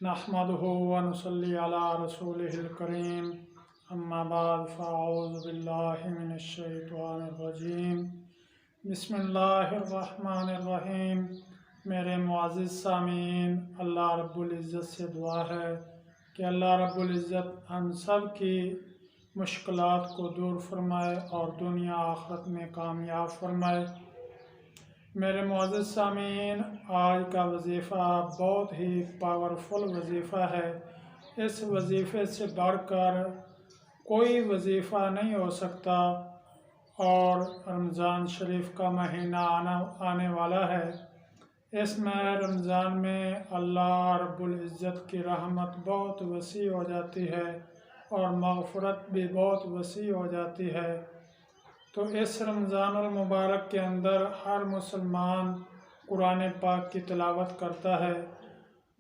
नहमदुहु व नुसल्ली अला रसूलिहिल करीम अम्मा बाद फ़अऊज़ु बिल्लाहि मिनश शैतानिर रजीम बिस्मिल्लाहिर रहमानिर रहीम। मेरे मुअज़्ज़िज़ सामीन, अल्लाह रब्बुल इज़्ज़त से दुआ है कि अल्लाह रब्बुल इज़्ज़त हम सब की मुश्किलात को दूर फरमाए और दुनिया आखिरत में कामयाब फरमाए। मेरे मुअज़्ज़िज़ सामीन, आज का वजीफ़ा बहुत ही पावरफुल वजीफ़ा है। इस वजीफ़े से बढ़कर कोई वजीफ़ा नहीं हो सकता और रमज़ान शरीफ का महीना आने वाला है। इसमें रमज़ान में अल्लाह रब्बुल इज़्ज़त की रहमत बहुत वसी हो जाती है और मग़फ़िरत भी बहुत वसी हो जाती है। तो इस रमज़ानुल मुबारक के अंदर हर मुसलमान कुरान पाक की तिलावत करता है।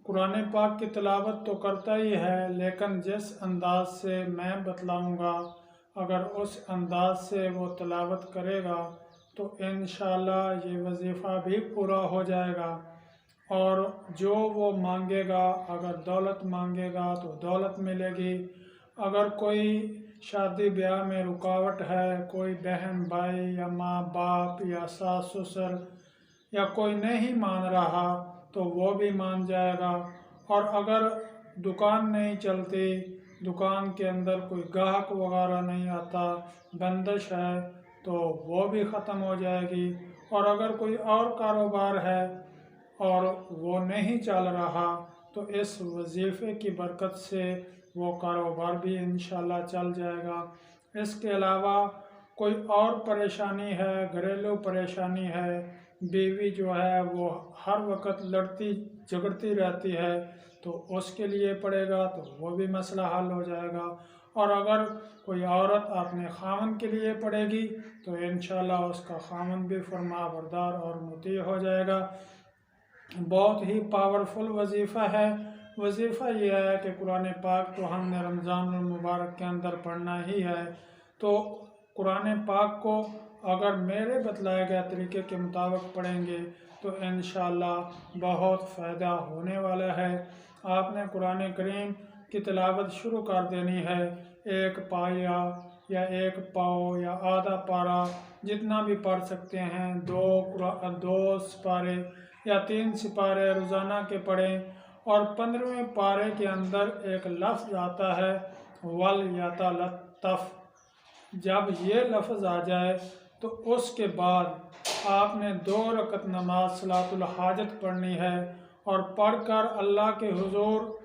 कुरान पाक की तिलावत तो करता ही है, लेकिन जिस अंदाज से मैं बतलाऊँगा, अगर उस अंदाज से वो तिलावत करेगा तो इंशाअल्लाह ये वजीफ़ा भी पूरा हो जाएगा। और जो वो मांगेगा, अगर दौलत मांगेगा तो दौलत मिलेगी। अगर कोई शादी ब्याह में रुकावट है, कोई बहन भाई या माँ बाप या सास ससुर या कोई नहीं मान रहा तो वो भी मान जाएगा। और अगर दुकान नहीं चलती, दुकान के अंदर कोई ग्राहक वगैरह नहीं आता, बंदिश है, तो वो भी ख़त्म हो जाएगी। और अगर कोई और कारोबार है और वो नहीं चल रहा तो इस वजीफ़े की बरकत से वो कारोबार भी इंशाअल्लाह चल जाएगा। इसके अलावा कोई और परेशानी है, घरेलू परेशानी है, बीवी जो है वो हर वक्त लड़ती झगड़ती रहती है, तो उसके लिए पड़ेगा तो वो भी मसला हल हो जाएगा। और अगर कोई औरत अपने खामन के लिए पड़ेगी तो इंशाअल्लाह उसका खामन भी फरमाबरदार और मुती हो जाएगा। बहुत ही पावरफुल वजीफ़ा है। वजीफ़ा यह है कि कुरान पाक तो हमने रमज़ान मुबारक के अंदर पढ़ना ही है। तो कुरान पाक को अगर मेरे बतलाए गए तरीके के मुताबिक पढ़ेंगे तो इंशाअल्लाह बहुत फ़ायदा होने वाला है। आपने कुरान करीम की तिलावत शुरू कर देनी है। एक पाया या एक पाव या आधा पारा, जितना भी पढ़ सकते हैं, दो सिपारे या 3 सिपारे रोज़ाना के पढ़ें। और 15वें पारे के अंदर एक लफ्ज़ आता है वल यतलत्तफ़। जब ये लफ्ज़ आ जाए तो उसके बाद आपने 2 रकत नमाज सलातुल हाजत पढ़नी है और पढ़कर अल्लाह के हुजूर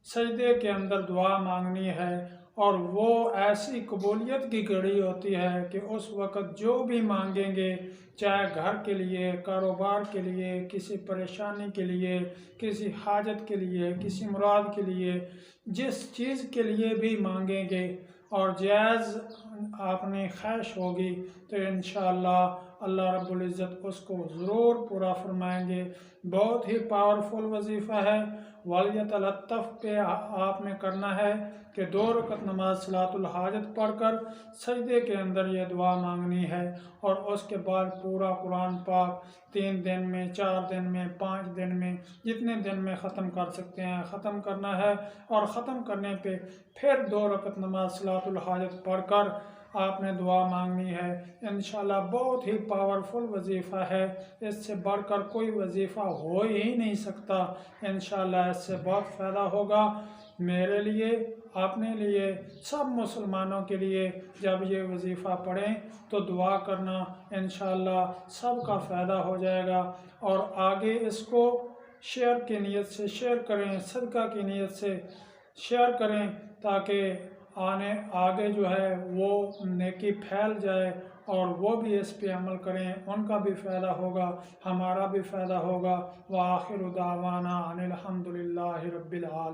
सजदे के अंदर दुआ मांगनी है। और वो ऐसी कबूलियत की घड़ी होती है कि उस वक़्त जो भी मांगेंगे, चाहे घर के लिए, कारोबार के लिए, किसी परेशानी के लिए, किसी हाजत के लिए, किसी मुराद के लिए, जिस चीज़ के लिए भी मांगेंगे और जायज़ आपने ख्वाहिश होगी तो इंशाअल्लाह अल्लाह रब्बुल इज़्ज़त उसको ज़रूर पूरा फरमाएंगे। बहुत ही पावरफुल वजीफ़ा है। वलियतलत्तफ़ पे आपने करना है कि 2 रकत नमाज सलातुल हाजत पढ़कर सजदे के अंदर ये दुआ मांगनी है। और उसके बाद पूरा कुरान पाक 3 दिन में, 4 दिन में, 5 दिन में, जितने दिन में ख़त्म कर सकते हैं ख़त्म करना है। और ख़त्म करने पे फिर 2 रकत नमाज सलातुल हाजत पढ़कर आपने दुआ मांगनी है। इंशाअल्लाह बहुत ही पावरफुल वजीफ़ा है। इससे बढ़कर कोई वजीफ़ा हो ही नहीं सकता। इंशाअल्लाह इससे बहुत फ़ायदा होगा मेरे लिए, अपने लिए, सब मुसलमानों के लिए। जब ये वजीफ़ा पढ़ें तो दुआ करना, इंशाअल्लाह सबका फ़ायदा हो जाएगा। और आगे इसको शेयर की नीयत से शेयर करें, सदका की नीयत से शेयर करें, ताकि आगे जो है वो नेकी फैल जाए और वो भी इस पे अमल करें, उनका भी फ़ायदा होगा, हमारा भी फ़ायदा होगा। व आखिरु दावाना अनिल हम्दुलिल्लाहि रब्बिल आलमीन।